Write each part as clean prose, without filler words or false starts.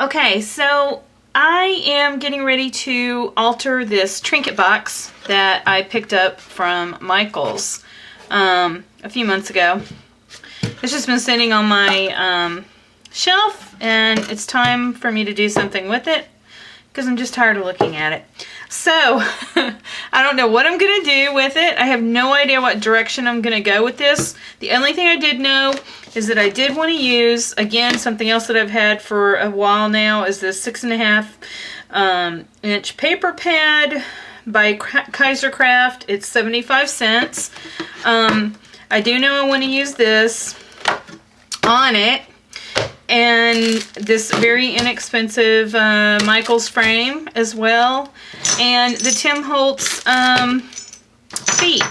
Okay, so I am getting ready to alter this Trinket box that I picked up from Michael's a few months ago. It's just been sitting on my shelf, and it's time for me to do something with it because I'm just tired of looking at it. So, I don't know what I'm going to do with it. I have no idea what direction I'm going to go with this. The only thing I did know is that I did want to use, again, something else that I've had for a while now is this 6.5 inch paper pad by Kaisercraft. It's 75 cents. I do know I want to use this on it. And this very inexpensive Michael's frame as well. And the Tim Holtz feet.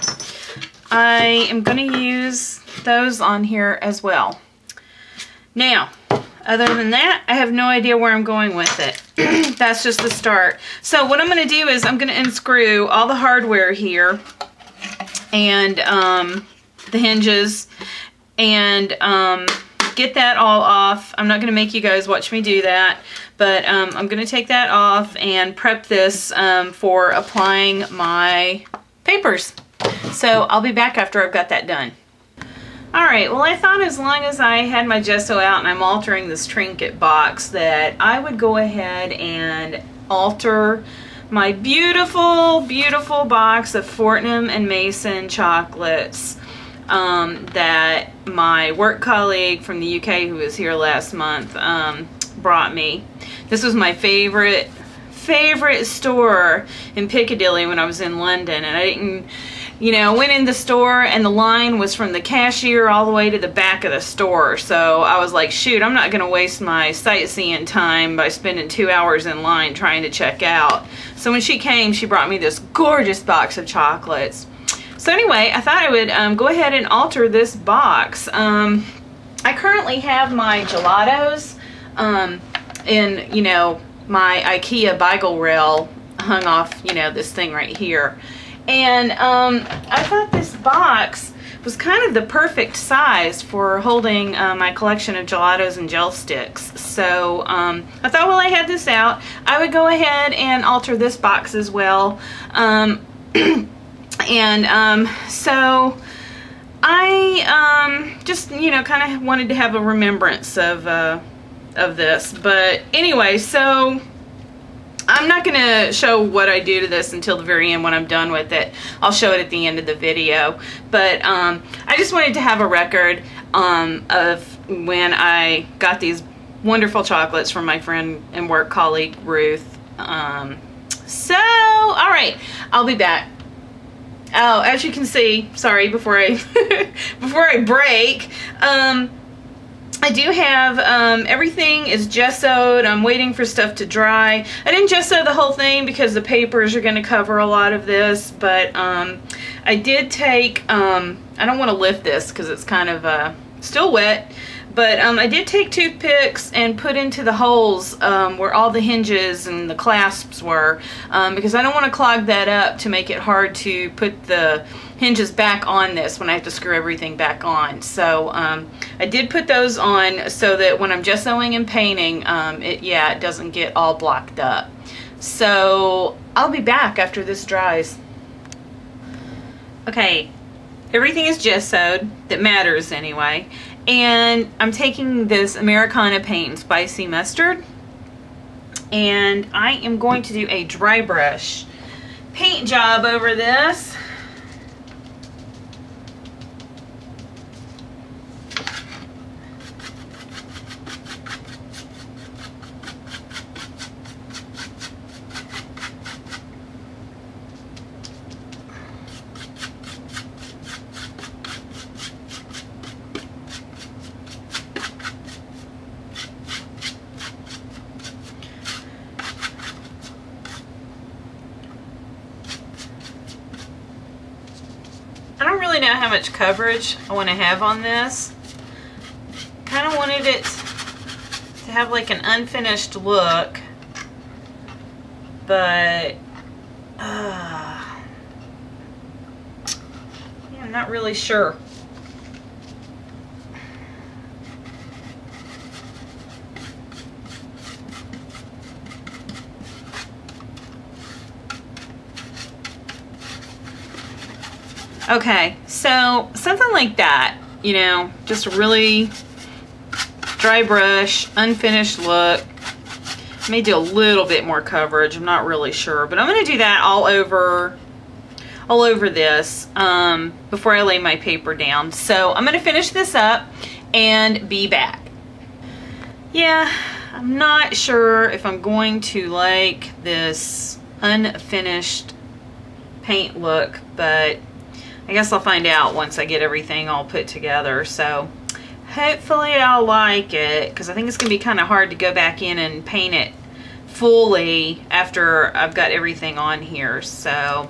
I am going to use those on here as well. Now, other than that, I have no idea where I'm going with it. That's just the start. So what I'm going to do is I'm going to unscrew all the hardware here. And the hinges. And get that all off. I'm not going to make you guys watch me do that, but I'm going to take that off and prep this for applying my papers. So I'll be back after I've got that done. Alright, well I thought as long as I had my gesso out and I'm altering this Trinket box that I would go ahead and alter my beautiful, beautiful box of Fortnum and Mason chocolates that my work colleague from the UK who was here last month brought me. This was my favorite store in Piccadilly when I was in London, and I didn't, I went in the store and the line was from the cashier all the way to the back of the store, so I was like, shoot, I'm not going to waste my sightseeing time by spending 2 hours in line trying to check out. So when she came, she brought me this gorgeous box of chocolates. So anyway, I thought I would go ahead and alter this box. I currently have my gelatos in, my IKEA Beigel rail hung off, this thing right here. And I thought this box was kind of the perfect size for holding my collection of gelatos and gel sticks. So I thought while I had this out, I would go ahead and alter this box as well. And so I just kind of wanted to have a remembrance of this. But anyway, so I'm not going to show what I do to this until the very end when I'm done with it. I'll show it at the end of the video. But I just wanted to have a record of when I got these wonderful chocolates from my friend and work colleague Ruth. So alright, I'll be back. Oh, as you can see, sorry, before I before I break, I do have everything is gessoed. I'm waiting for stuff to dry. I didn't gesso the whole thing because the papers are going to cover a lot of this, but I did take, I don't want to lift this because it's kind of still wet, but I did take toothpicks and put into the holes where all the hinges and the clasps were, because I don't want to clog that up to make it hard to put the hinges back on this when I have to screw everything back on. So I did put those on so that when I'm gessoing and painting, it doesn't get all blocked up. So I'll be back after this dries. Okay, everything is gessoed that matters anyway. And I'm taking this Americana paint and spicy mustard, and I am going to do a dry brush paint job over this. I don't really know how much coverage I want to have on this. Kind of wanted it to have like an unfinished look, but yeah, I'm not really sure. Okay, so something like that, you know, just a really dry brush, unfinished look. May do a little bit more coverage, I'm not really sure, but I'm going to do that all over this before I lay my paper down. So I'm going to finish this up and be back. Yeah, I'm not sure if I'm going to like this unfinished paint look, but I guess I'll find out once I get everything all put together. So hopefully I'll like it, because I think it's going to be kind of hard to go back in and paint it fully after I've got everything on here. So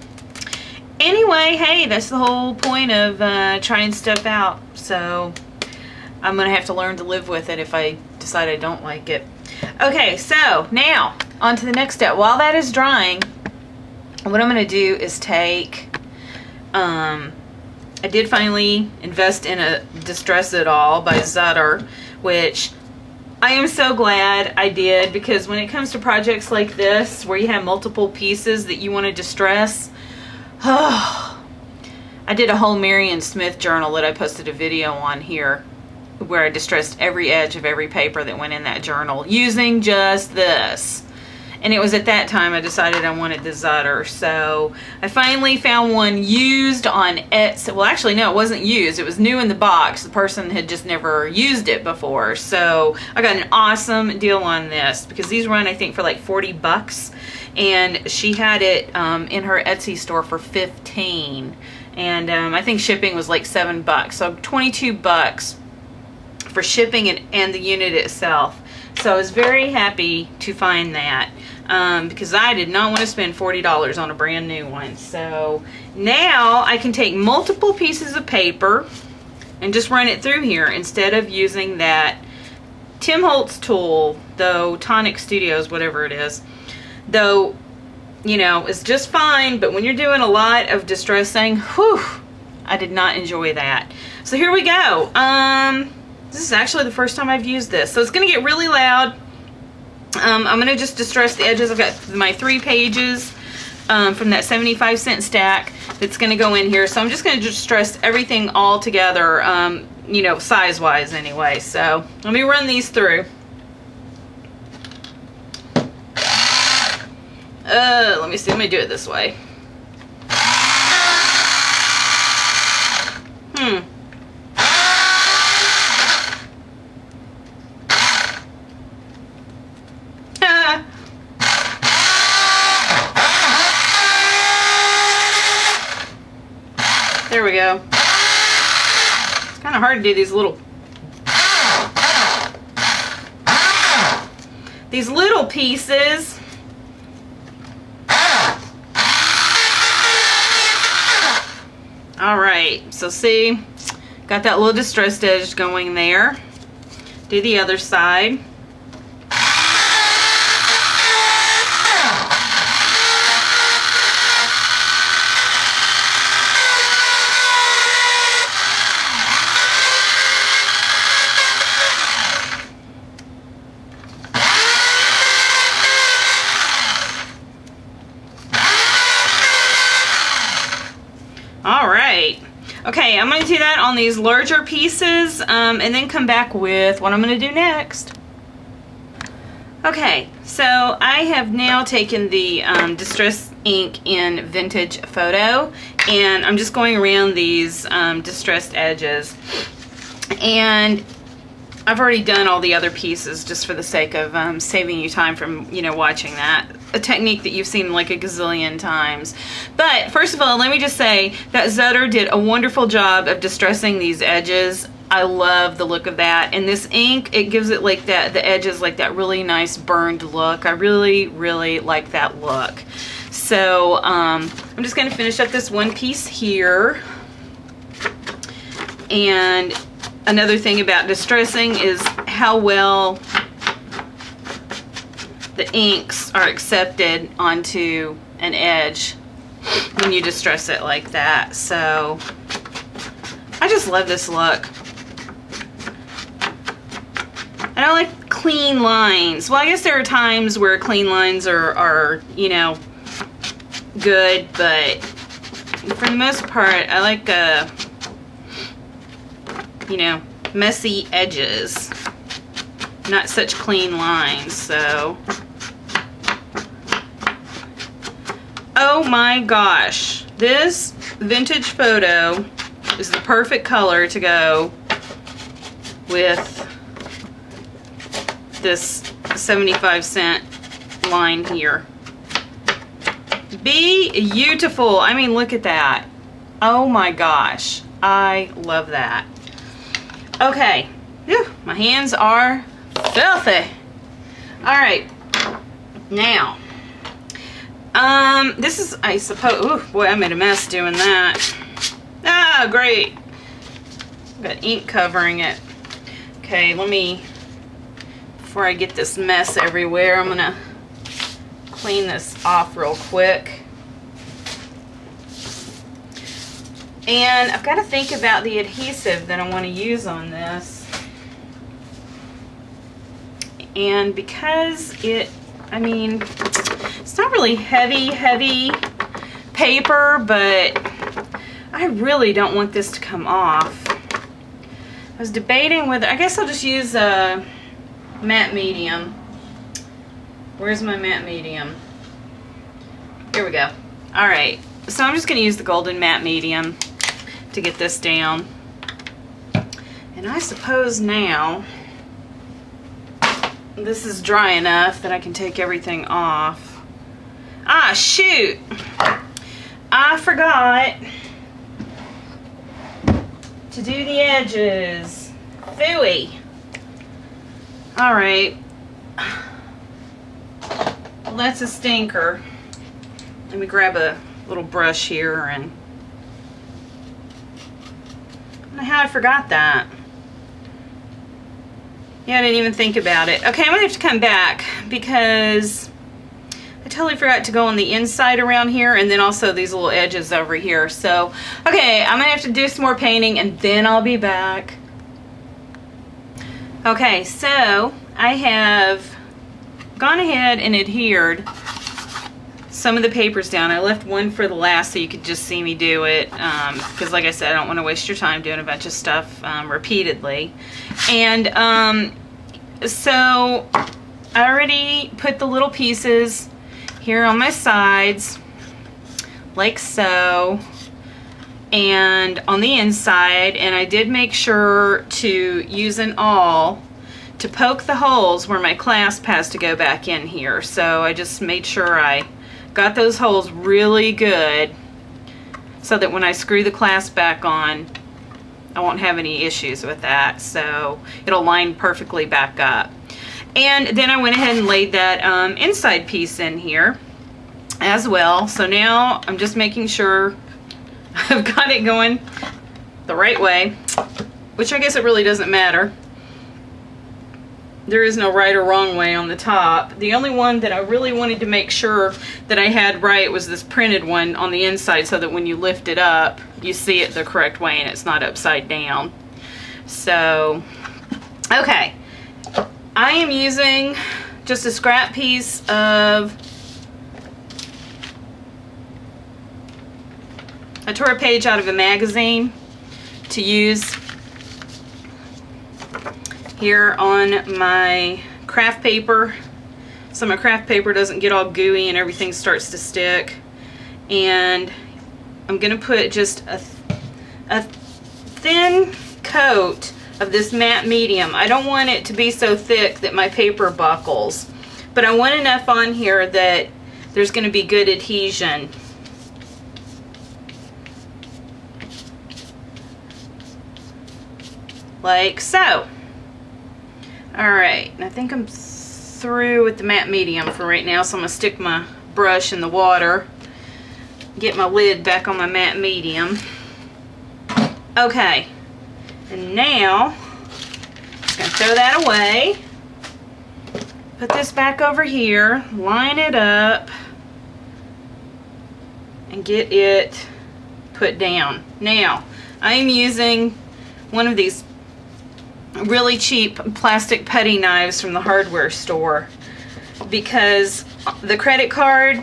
anyway, hey, that's the whole point of trying stuff out. So I'm going to have to learn to live with it if I decide I don't like it. Okay, so now on to the next step. While that is drying, what I'm going to do is take, I did finally invest in a Distress It All by Zutter, which I am so glad I did, because when it comes to projects like this where you have multiple pieces that you want to distress, I did a whole Marion Smith journal that I posted a video on here where I distressed every edge of every paper that went in that journal using just this. And it was at that time I decided I wanted the Zutter. So I finally found one used on Etsy. Well, actually, no, it wasn't used. It was new in the box. The person had just never used it before. So I got an awesome deal on this, because these run, I think, for like 40 bucks. And she had it in her Etsy store for 15. And I think shipping was like 7 bucks. So 22 bucks for shipping and the unit itself. So I was very happy to find that, because I did not want to spend $40 on a brand new one. So now I can take multiple pieces of paper and just run it through here instead of using that Tim Holtz tool, though Tonic Studios, whatever it is, though, you know, it's just fine, but when you're doing a lot of distressing, whew, I did not enjoy that. So here we go. This is actually the first time I've used this, so it's going to get really loud. I'm going to just distress the edges. I've got my 3 pages from that 75-cent stack that's going to go in here. So I'm just going to distress everything all together, you know, size-wise anyway. So let me run these through. Let me see. Let me do it this way. There we go. It's kind of hard to do these little pieces. Alright, so see, got that little distressed edge going there. Do the other side. Alright, okay, I'm going to do that on these larger pieces, and then come back with what I'm going to do next. Okay, so I have now taken the Distress Ink in Vintage Photo, and I'm just going around these distressed edges. And I've already done all the other pieces just for the sake of saving you time from, you know, watching that. A technique that you've seen like a gazillion times. But first of all, let me just say that Zutter did a wonderful job of distressing these edges. I love the look of that. And this ink, it gives it like that, the edges like that really nice burned look. I really, really like that look. So I'm just going to finish up this one piece here. And another thing about distressing is how well the inks are accepted onto an edge when you distress it like that. So I just love this look. I don't like clean lines. Well, I guess there are times where clean lines are you know, good, but for the most part, I like, you know, messy edges, not such clean lines, so. Oh my gosh, this vintage photo is the perfect color to go with this 75-cent line here. Beautiful. I mean, look at that. Oh my gosh, I love that. Okay, whew, my hands are filthy. All right, now, this is, I suppose, ooh, boy, I made a mess doing that. Ah, great. Got ink covering it. Okay, let me, before I get this mess everywhere, I'm gonna clean this off real quick. And I've got to think about the adhesive that I want to use on this. And because it, I mean, it's not really heavy paper, but I really don't want this to come off. I was debating whether, I guess I'll just use a matte medium. Where's my matte medium? Here we go. Alright, so I'm just going to use the golden matte medium to get this down. And I suppose now this is dry enough that I can take everything off. Ah, shoot! I forgot to do the edges. Phooey. Alright. Well, that's a stinker. Let me grab a little brush here and I don't know how I forgot that. Yeah, I didn't even think about it. Okay, I'm gonna have to come back because I totally forgot to go on the inside around here and then also these little edges over here. So, okay, I'm gonna have to do some more painting and then I'll be back. Okay, so I have gone ahead and adhered some of the papers down. I left one for the last so you could just see me do it because like I said, I don't want to waste your time doing a bunch of stuff repeatedly. And so I already put the little pieces here on my sides like so and on the inside, and I did make sure to use an awl to poke the holes where my clasp has to go back in here. So I just made sure I got those holes really good so that when I screw the clasp back on, I won't have any issues with that. So it'll line perfectly back up. And then I went ahead and laid that inside piece in here as well. So now I'm just making sure I've got it going the right way, which I guess it really doesn't matter. There is no right or wrong way on the top. The only one that I really wanted to make sure that I had right was this printed one on the inside so that when you lift it up, you see it the correct way and it's not upside down. So, okay. I am using just a scrap piece of, I tore a page out of a magazine to use here on my craft paper so my craft paper doesn't get all gooey and everything starts to stick. And I'm gonna put just a thin coat of this matte medium. I don't want it to be so thick that my paper buckles, but I want enough on here that there's gonna be good adhesion. Like so. Alright, I think I'm through with the matte medium for right now, so I'm going to stick my brush in the water, get my lid back on my matte medium. Okay, and now, just going to throw that away, put this back over here, line it up, and get it put down. Now, I'm using one of these really cheap plastic putty knives from the hardware store because the credit card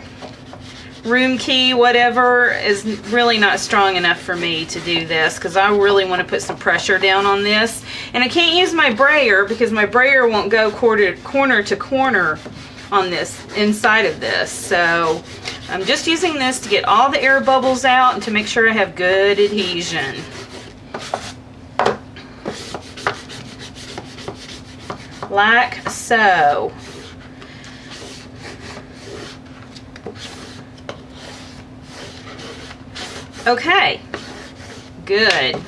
room key, whatever, is really not strong enough for me to do this, because I really want to put some pressure down on this. And I can't use my brayer because my brayer won't go corner to corner on this, inside of this. So I'm just using this to get all the air bubbles out and to make sure I have good adhesion. Like so. Okay, good.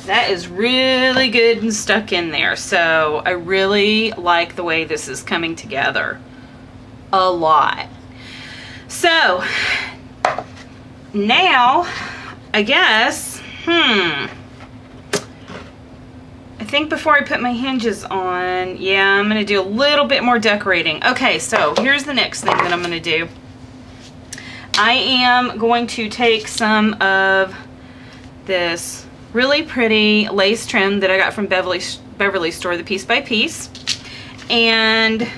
That is really good and stuck in there. So I really like the way this is coming together. A lot. So now, I guess, I think before I put my hinges on, yeah, I'm going to do a little bit more decorating. Okay, so here's the next thing that I'm going to do. I am going to take some of this really pretty lace trim that I got from Beverly Store, the Piece by Piece, and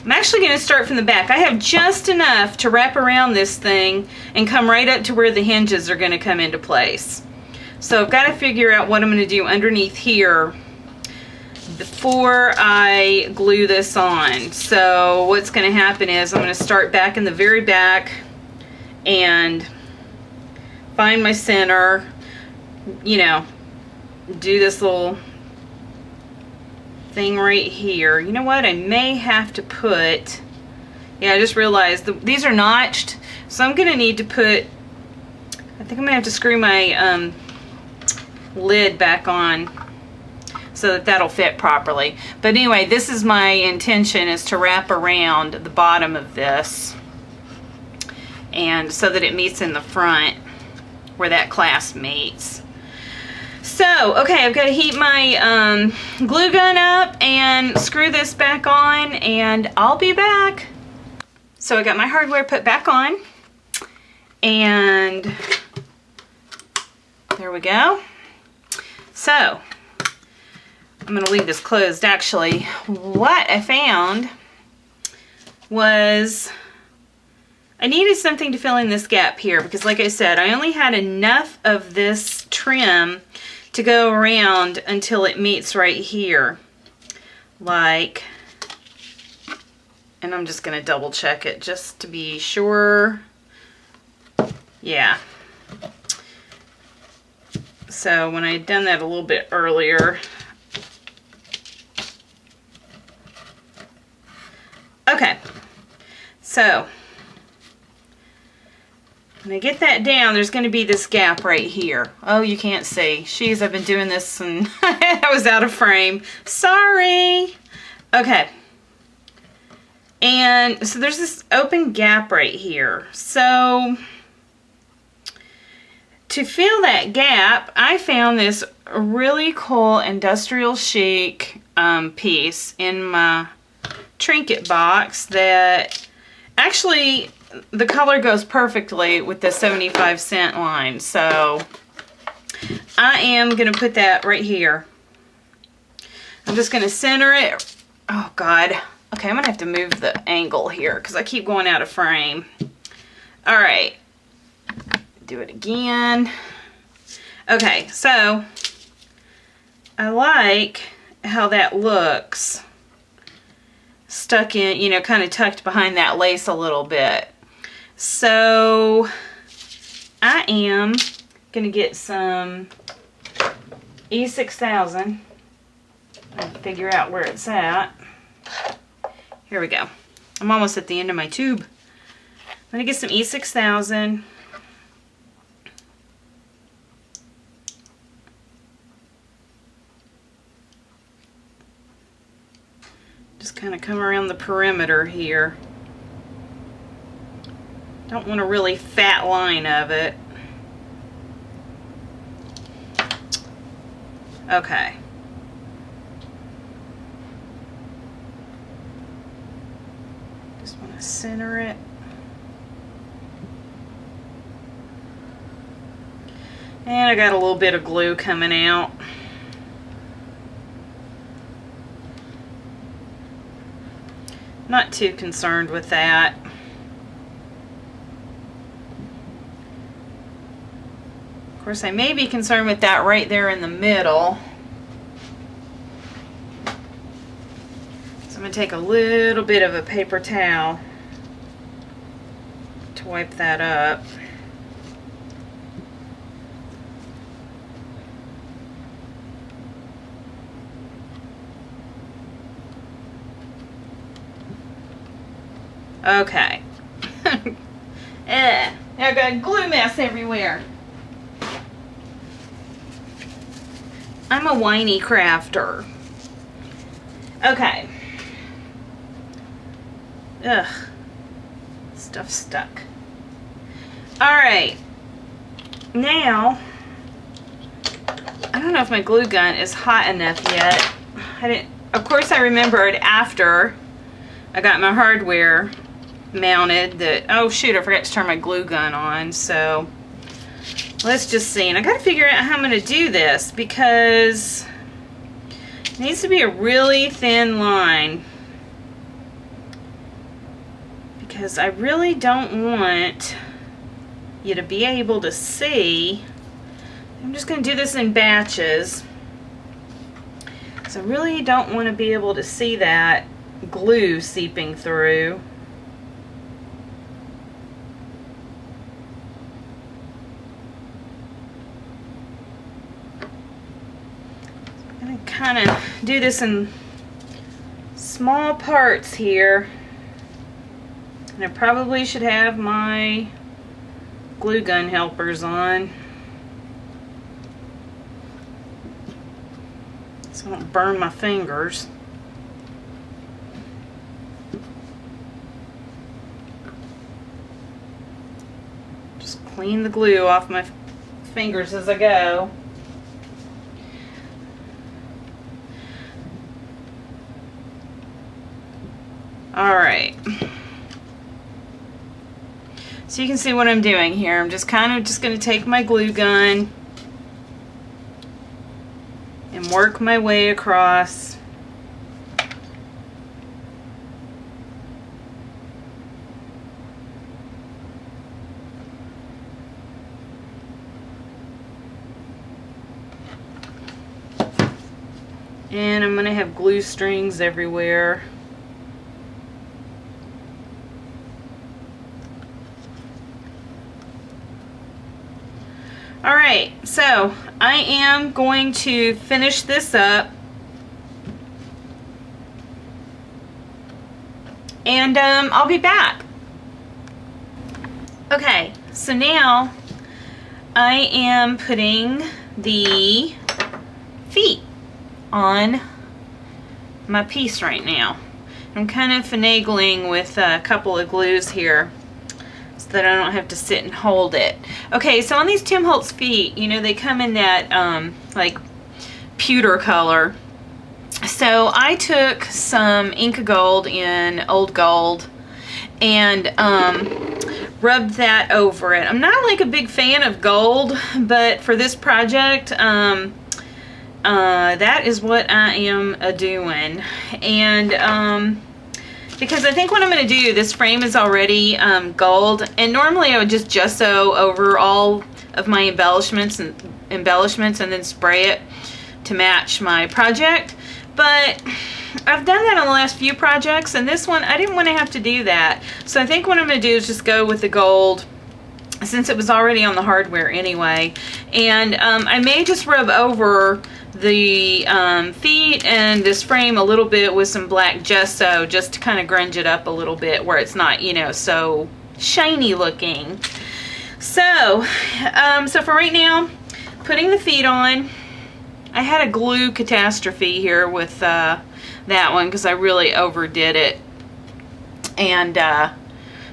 I'm actually going to start from the back. I have just enough to wrap around this thing and come right up to where the hinges are going to come into place. So I've got to figure out what I'm going to do underneath here before I glue this on. So what's going to happen is I'm going to start back in the very back and find my center, you know, do this little thing right here. You know what, I may have to put, yeah, I just realized these are notched, so I'm gonna need to put, I think I'm gonna have to screw my lid back on so that that'll fit properly. But anyway, this is my intention, is to wrap around the bottom of this, and so that it meets in the front where that clasp meets. So, okay, I've got to heat my glue gun up and screw this back on, and I'll be back. So I got my hardware put back on, and there we go. So I'm going to leave this closed. Actually, what I found was I needed something to fill in this gap here, because like I said, I only had enough of this trim to go around until it meets right here. Like, and I'm just going to double check it just to be sure. Yeah. So when I had done that a little bit earlier. Okay. So when I get that down, there's going to be this gap right here. Oh, you can't see. Jeez, I've been doing this and I was out of frame. Sorry. Okay. And so there's this open gap right here. So to fill that gap, I found this really cool industrial chic piece in my Trinket box that actually the color goes perfectly with the 75-cent line. So I am going to put that right here. I'm just going to center it. Oh God. Okay, I'm going to have to move the angle here because I keep going out of frame. All right. Do it again. Okay, so I like how that looks stuck in, you know, kind of tucked behind that lace a little bit. So I am going to get some E6000 and figure out where it's at. Here we go. I'm almost at the end of my tube. I'm going to get some E6000. Just kind of come around the perimeter here. Don't want a really fat line of it. Okay. Just want to center it. And I got a little bit of glue coming out. Not too concerned with that. course, I may be concerned with that right there in the middle. So I'm going to take a little bit of a paper towel to wipe that up. Okay. I've got glue mess everywhere. I'm a whiny crafter. Okay. Ugh. Stuff stuck. Alright. Now, I don't know if my glue gun is hot enough yet. Of course I remembered after I got my hardware mounted that, oh shoot, I forgot to turn my glue gun on, so let's just see. And I gotta figure out how I'm gonna do this because it needs to be a really thin line, because I really don't want you to be able to see. I'm just gonna do this in batches, so I really don't want to be able to see that glue seeping through. I'm going to kind of do this in small parts here, and I probably should have my glue gun helpers on so I don't burn my fingers. Just clean the glue off my fingers as I go. Alright. So you can see what I'm doing here. I'm just going to take my glue gun and work my way across. And I'm going to have glue strings everywhere. Alright, so I am going to finish this up, and I'll be back. Okay, so now I am putting the feet on my piece right now. I'm kind of finagling with a couple of glues here so that I don't have to sit and hold it. Okay, so on these Tim Holtz feet, you know, they come in that like pewter color. So I took some Inca Gold in Old Gold and rubbed that over it. I'm not like a big fan of gold, but for this project, that is what I am doing. And because I think what I'm going to do, this frame is already gold, and normally I would just gesso over all of my embellishments and then spray it to match my project. But I've done that on the last few projects, and this one I didn't want to have to do that. So I think what I'm going to do is just go with the gold, since it was already on the hardware anyway. And I may just rub over the feet and this frame a little bit with some black gesso, just to kind of grunge it up a little bit where it's not, you know, so shiny looking. So so for right now, putting the feet on. I had a glue catastrophe here with that one because I really overdid it, and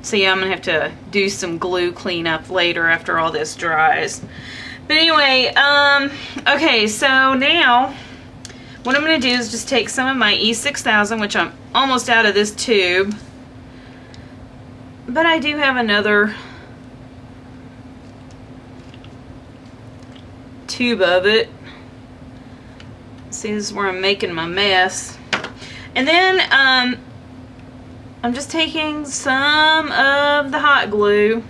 so yeah, I'm gonna have to do some glue cleanup later after all this dries. But anyway, okay, so now what I'm going to do is just take some of my E6000, which I'm almost out of this tube, but I do have another tube of it. See, this is where I'm making my mess. And then I'm just taking some of the hot glue,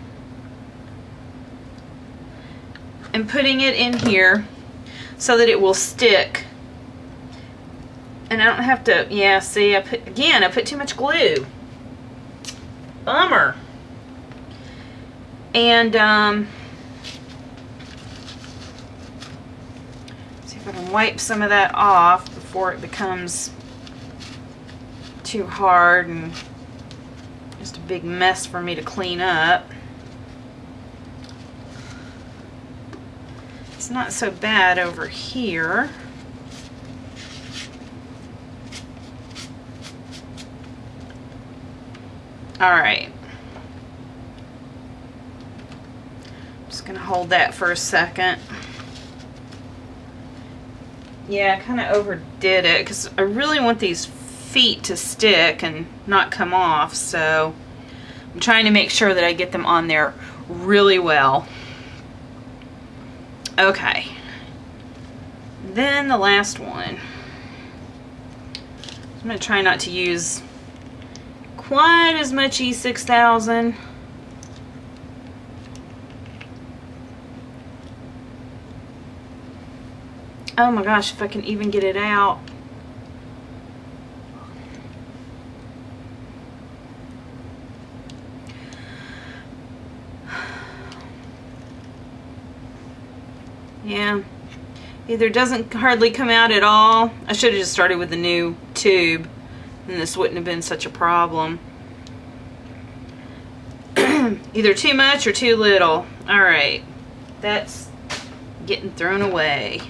and putting it in here so that it will stick. And I don't have to, yeah, see, I put too much glue. Bummer. And, see if I can wipe some of that off before it becomes too hard and just a big mess for me to clean up. It's not so bad over here. All right. Just gonna hold that for a second. Yeah, I kind of overdid it because I really want these feet to stick and not come off, so I'm trying to make sure that I get them on there really well. Okay. Then the last one. I'm gonna try not to use quite as much E6000. Oh my gosh, if I can even get it out. Yeah, either doesn't hardly come out at all. I should have just started with the new tube, and this wouldn't have been such a problem. Either too much or too little. All right, that's getting thrown away.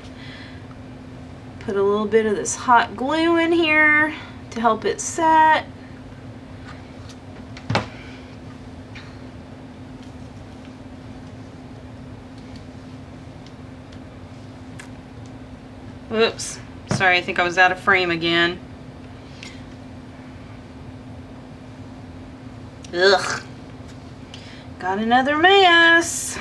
Put a little bit of this hot glue in here to help it set. Whoops, sorry, I think I was out of frame again. Ugh, got another mess.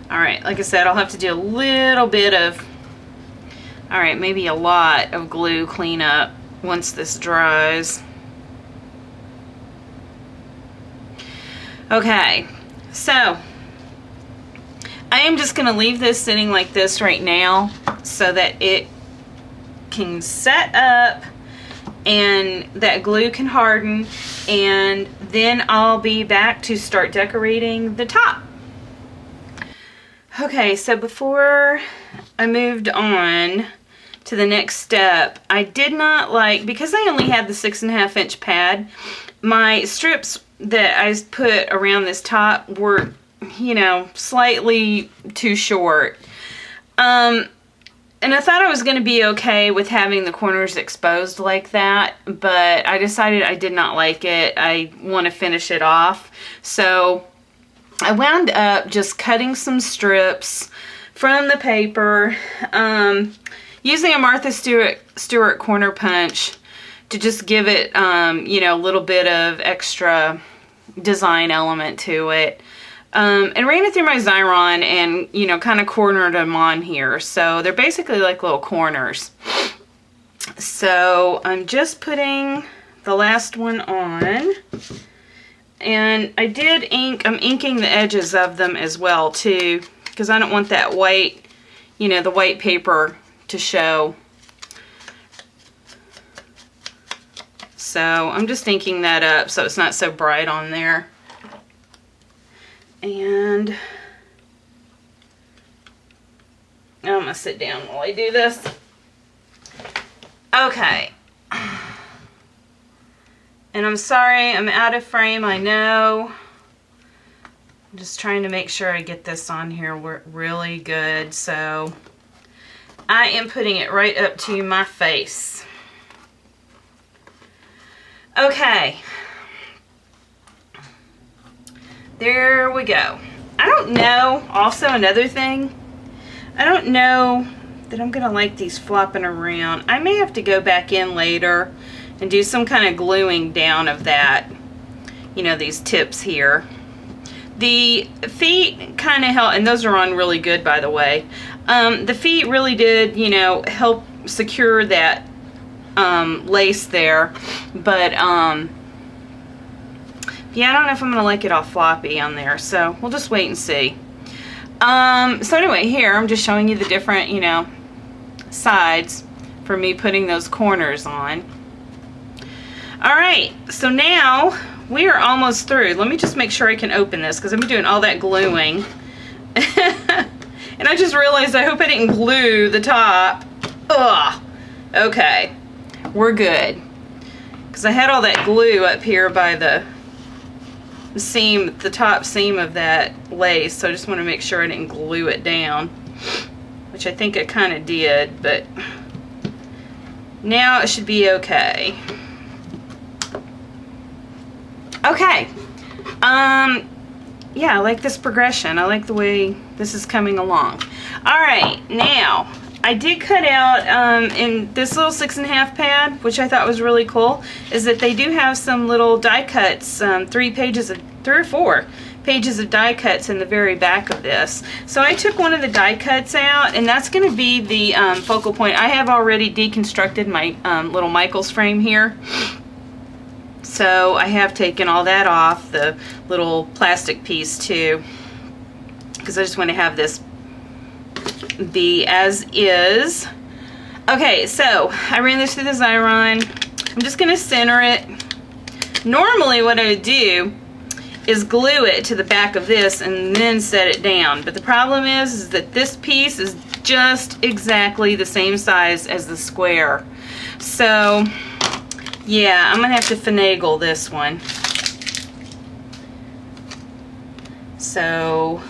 All right, like I said, I'll have to do a little bit of, all right, maybe a lot of glue cleanup once this dries. Okay, so I am just going to leave this sitting like this right now so that it can set up and that glue can harden, and then I'll be back to start decorating the top. Okay, so before I moved on to the next step, I did not like, because I only had the 6.5 inch pad, my strips that I put around this top were, you know, slightly too short. And I thought I was going to be okay with having the corners exposed like that, but I decided I did not like it. I want to finish it off. So I wound up just cutting some strips from the paper, using a Martha Stewart corner punch to just give it, you know, a little bit of extra design element to it. And ran it through my Xyron and, you know, kind of cornered them on here. So they're basically like little corners. So I'm just putting the last one on. And I did I'm inking the edges of them as well too, because I don't want that white, you know, the white paper to show. So I'm just inking that up so it's not so bright on there. And I'm going to sit down while I do this. Okay. And I'm sorry, I'm out of frame, I know. I'm just trying to make sure I get this on here really good. So I am putting it right up to my face. Okay. There we go. I don't know, also another thing, I don't know that I'm gonna like these flopping around. I may have to go back in later and do some kind of gluing down of that, you know, these tips here. The feet kind of help, and those are on really good, by the way. The feet really did, you know, help secure that lace there, but yeah, I don't know if I'm gonna like it all floppy on there, so we'll just wait and see. So anyway, here I'm just showing you the different, you know, sides for me putting those corners on. Alright, so now we are almost through. Let me just make sure I can open this because I'm doing all that gluing. And I just realized I hope I didn't glue the top. Ugh. Okay, we're good. Because I had all that glue up here by the seam, the top seam of that lace, so I just want to make sure I didn't glue it down. Which I think I kind of did, but now it should be okay. Okay, yeah, I like this progression. I like the way this is coming along. Alright, now, I did cut out, in this little 6.5 pad, which I thought was really cool, is that they do have some little die cuts, 3 or 4 pages of die cuts in the very back of this. So I took one of the die cuts out, and that's going to be the focal point. I have already deconstructed my little Michaels frame here. So I have taken all that off, the little plastic piece too, because I just want to have this be as is. Okay, so I ran this through the Xyron. I'm just going to center it. Normally what I would do is glue it to the back of this and then set it down. But the problem is that this piece is just exactly the same size as the square. So yeah, I'm going to have to finagle this one. So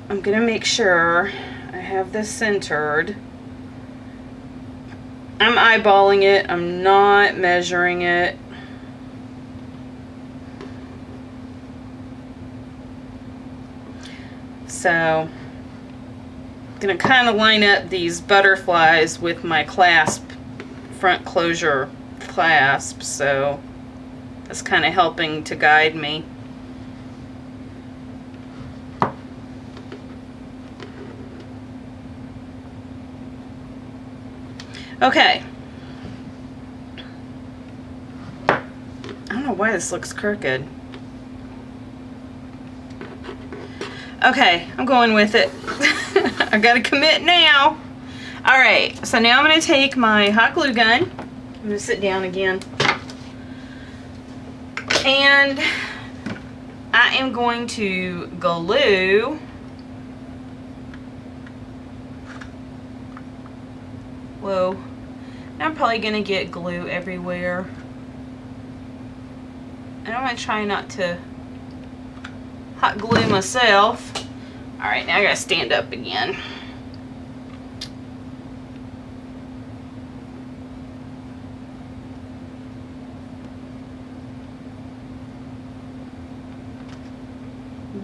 I'm going to make sure I have this centered. I'm eyeballing it. I'm not measuring it. So I'm going to kind of line up these butterflies with my clasp, front closure clasp, so that's kind of helping to guide me. Okay. I don't know why this looks crooked. Okay, I'm going with it. I gotta commit now. Alright, so now I'm going to take my hot glue gun. I'm going to sit down again. And I am going to glue whoa. I'm probably going to get glue everywhere. And I'm going to try not to hot glue myself. Alright, now I got to stand up again.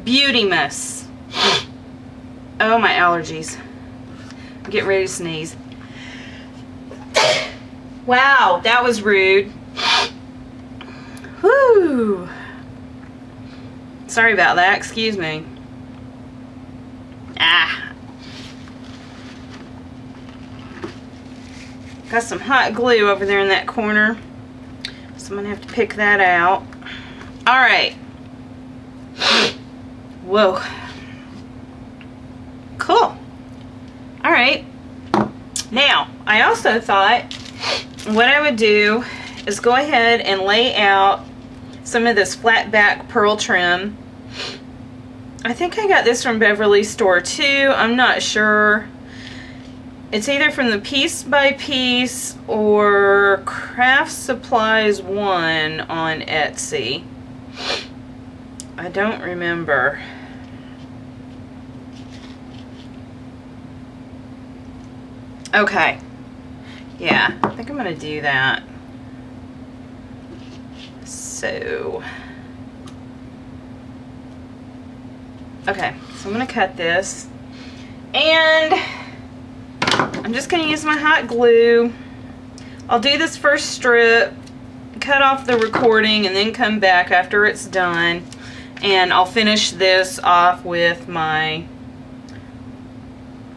Beauty-muss. Oh, my allergies. I'm getting ready to sneeze. Wow, that was rude. Whew. Sorry about that, excuse me. Ah. Got some hot glue over there in that corner, so I'm going to have to pick that out. Alright. Whoa. Cool. Alright. Now, I also thought what I would do is go ahead and lay out some of this flat back pearl trim. I think I got this from Beverly's store too. I'm not sure. It's either from the Piece by Piece or Craft Supplies 1 on Etsy. I don't remember. Okay. Yeah, I think I'm going to do that. So, okay, so I'm going to cut this. And I'm just going to use my hot glue. I'll do this first strip, cut off the recording, and then come back after it's done. And I'll finish this off with my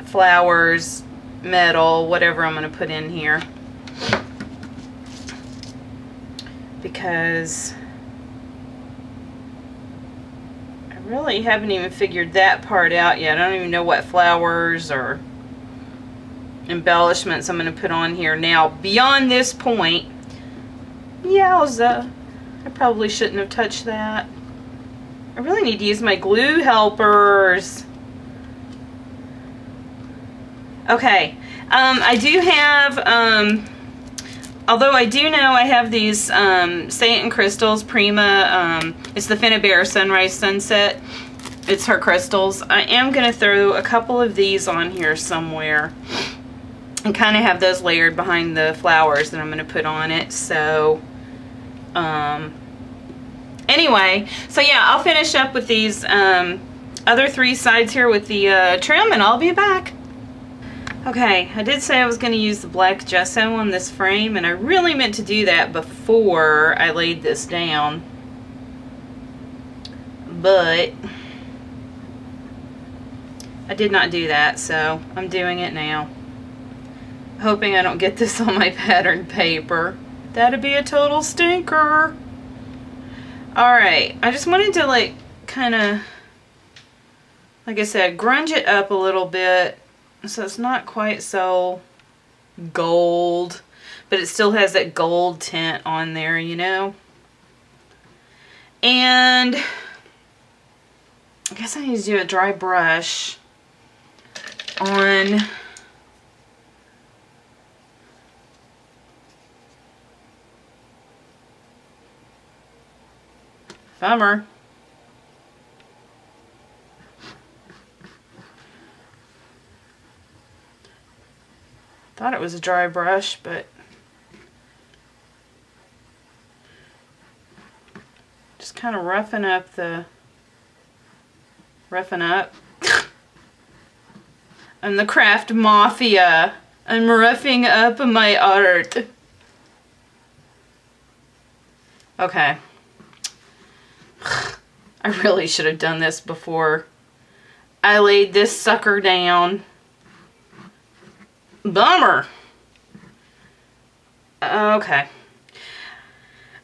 flowers, metal, whatever I'm going to put in here. Because I really haven't even figured that part out yet. I don't even know what flowers or embellishments I'm going to put on here now. Beyond this point, yowza, I probably shouldn't have touched that. I really need to use my glue helpers. Okay, I do have, although I do know I have these Satin Crystals Prima, it's the Finnabair Sunrise Sunset. It's her crystals. I am going to throw a couple of these on here somewhere and kind of have those layered behind the flowers that I'm going to put on it. So, anyway, so yeah, I'll finish up with these other 3 sides here with the trim, and I'll be back. Okay, I did say I was going to use the black gesso on this frame, and I really meant to do that before I laid this down. But I did not do that, so I'm doing it now. Hoping I don't get this on my pattern paper. That'd be a total stinker. Alright, I just wanted to like kind of, like I said, grunge it up a little bit so it's not quite so gold, but it still has that gold tint on there, you know. And I guess I need to do a dry brush on bummer. Thought it was a dry brush, but just kind of roughing up. I'm the craft mafia. I'm roughing up my art. Okay. I really should have done this before I laid this sucker down. Bummer. Okay.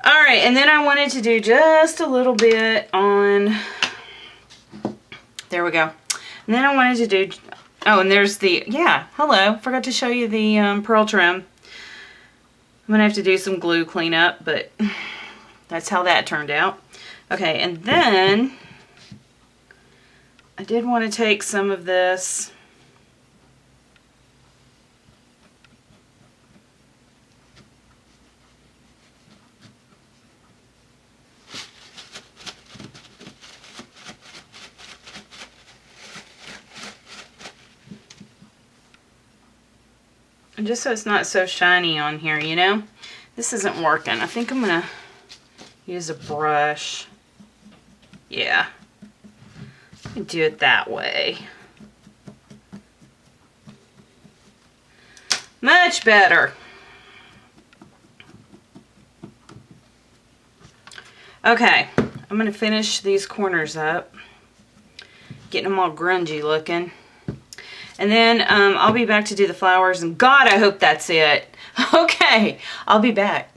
Alright, and then I wanted to do just a little bit on... There we go. And then I wanted to do... Oh, and there's the... Yeah, hello. Forgot to show you the pearl trim. I'm going to have to do some glue cleanup, but that's how that turned out. Okay, and then I did want to take some of this... just so it's not so shiny on here, you know? This isn't working. I think I'm going to use a brush. Yeah. Do it that way. Much better. Okay. I'm going to finish these corners up. Getting them all grungy looking. And then I'll be back to do the flowers, and God, I hope that's it. Okay, I'll be back.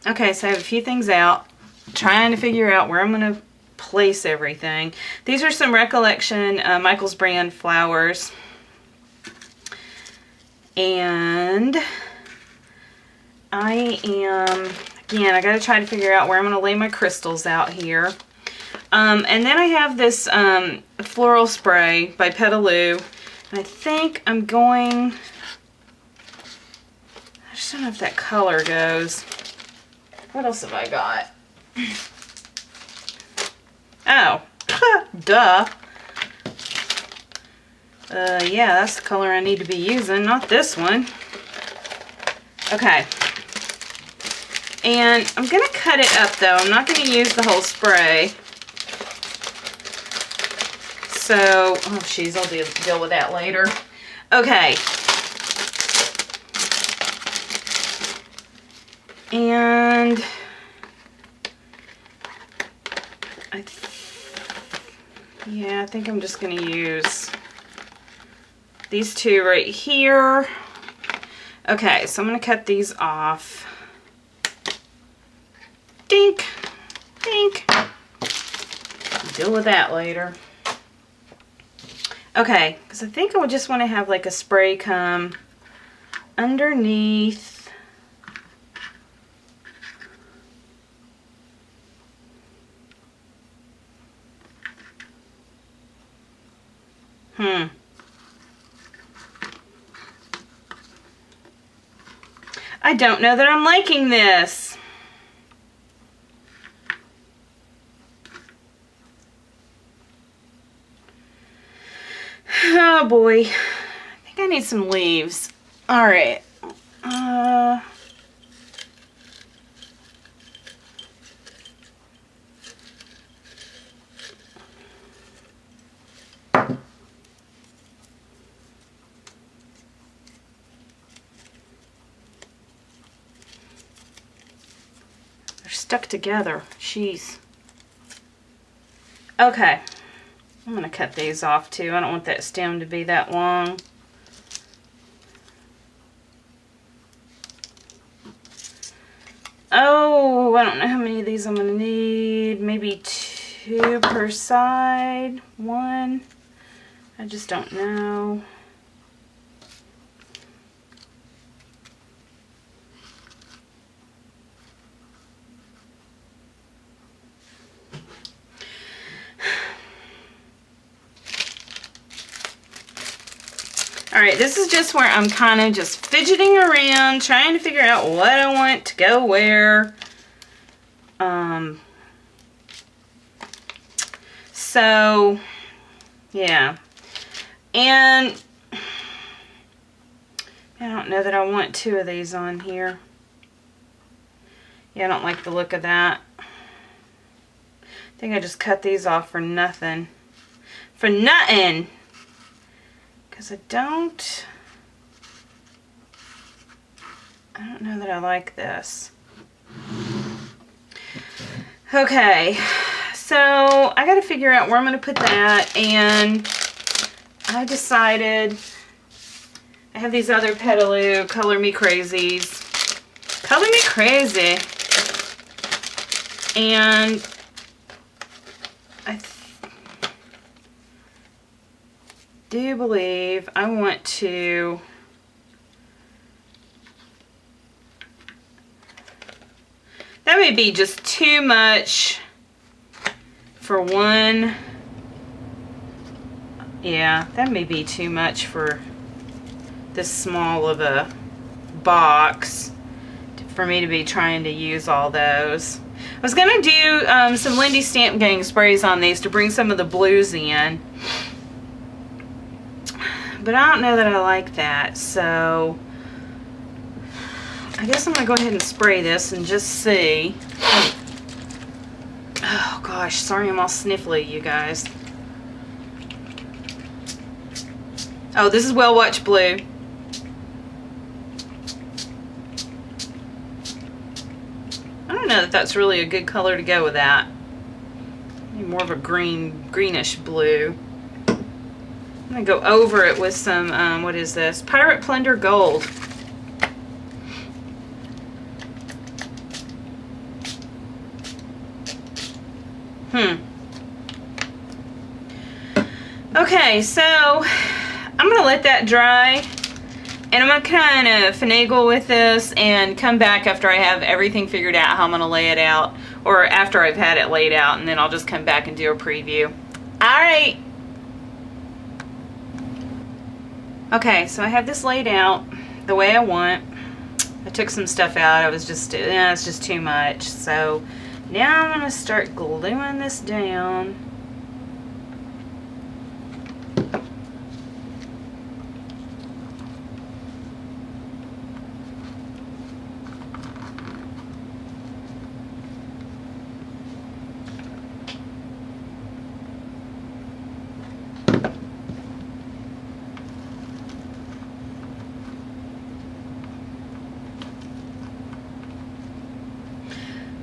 Okay, so I have a few things out, trying to figure out where I'm going to place everything. These are some Recollection Michael's brand flowers. And I am, again, I got to try to figure out where I'm going to lay my crystals out here. And then I have this floral spray by Petaloo. And I think I'm going... I just don't know if that color goes. What else have I got? Oh. Duh. Yeah, that's the color I need to be using, not this one. Okay. And I'm going to cut it up, though. I'm not going to use the whole spray. So, oh jeez, I'll deal with that later. Okay. And Yeah, I think I'm just going to use these two right here. Okay, so I'm going to cut these off. Dink, dink. Deal with that later. Okay, because I think I would just want to have like a spray come underneath. I don't know that I'm liking this. Oh boy. I think I need some leaves. Alright. Stuck together. Jeez. Okay. I'm going to cut these off too. I don't want that stem to be that long. Oh, I don't know how many of these I'm going to need. Maybe 2 per side. 1. I just don't know. Alright, this is just where I'm kind of just fidgeting around, trying to figure out what I want to go where. So, yeah. And I don't know that I want 2 of these on here. Yeah, I don't like the look of that. I think I just cut these off for nothing. For nothing! Because I don't know that I like this. Okay, so I got to figure out where I'm going to put that, and I decided I have these other Petaloo Color Me Crazies. Color Me Crazy. And I do believe I want to that may be just too much for one. Yeah, that may be too much for this small of a box for me to be trying to use all those. I was going to do some Lindy Stamp Gang sprays on these to bring some of the blues in. But I don't know that I like that, so I guess I'm going to go ahead and spray this and just see. Oh gosh, sorry I'm all sniffly, you guys. Oh, this is Well Watch Blue. I don't know that that's really a good color to go with that. Maybe more of a greenish blue. I'm going to go over it with some, what is this? Pirate Plunder Gold. Okay, so I'm going to let that dry. And I'm going to kind of finagle with this and come back after I have everything figured out how I'm going to lay it out. Or after I've had it laid out, and then I'll just come back and do a preview. Alright. Okay, so I have this laid out the way I want. I took some stuff out. I was just, it's just too much. So now I'm going to start gluing this down.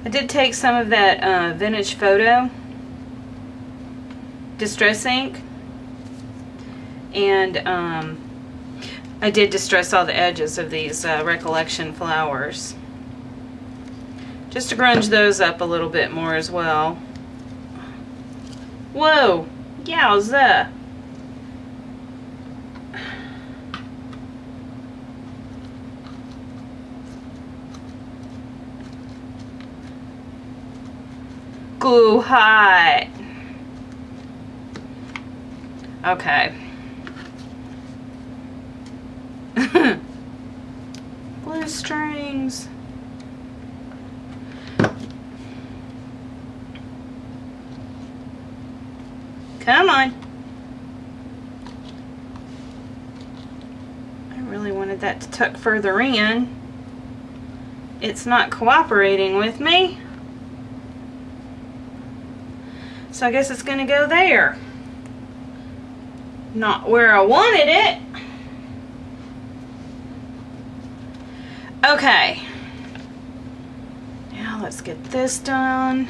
I did take some of that vintage photo distress ink. And I did distress all the edges of these Recollection flowers. Just to grunge those up a little bit more as well. Whoa! Yowza! Glue hot! Okay. Glue strings. Come on. I really wanted that to tuck further in. It's not cooperating with me. So I guess it's going to go there. Not where I wanted it. Okay. Now let's get this done.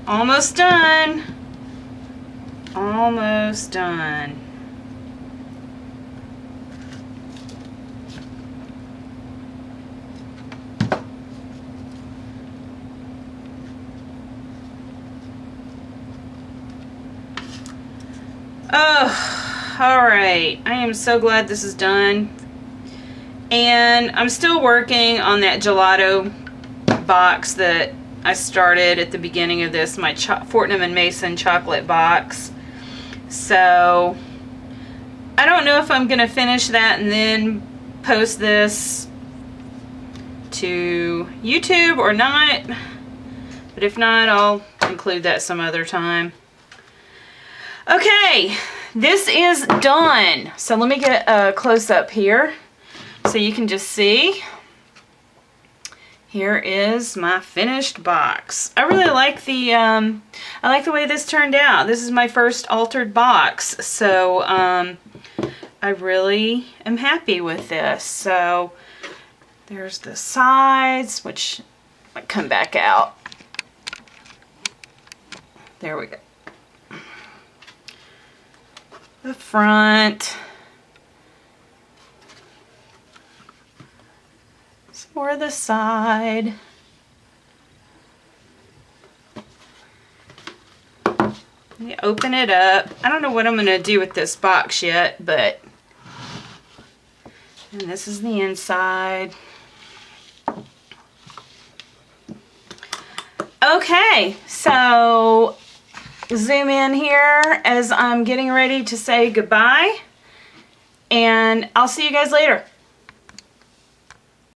Almost done. Almost done. Oh, all right. I am so glad this is done. And I'm still working on that gelato box that I started at the beginning of this, my Fortnum & Mason chocolate box. So I don't know if I'm going to finish that and then post this to YouTube or not. But if not, I'll include that some other time. Okay, this is done. So let me get a close-up here so you can just see. Here is my finished box. I really like the way this turned out. This is my first altered box, so I really am happy with this. So there's the sides, which might come back out. There we go. The front. Or the side. Let me open it up. I don't know what I'm going to do with this box yet, but and this is the inside. Okay, so zoom in here as I'm getting ready to say goodbye, and I'll see you guys later.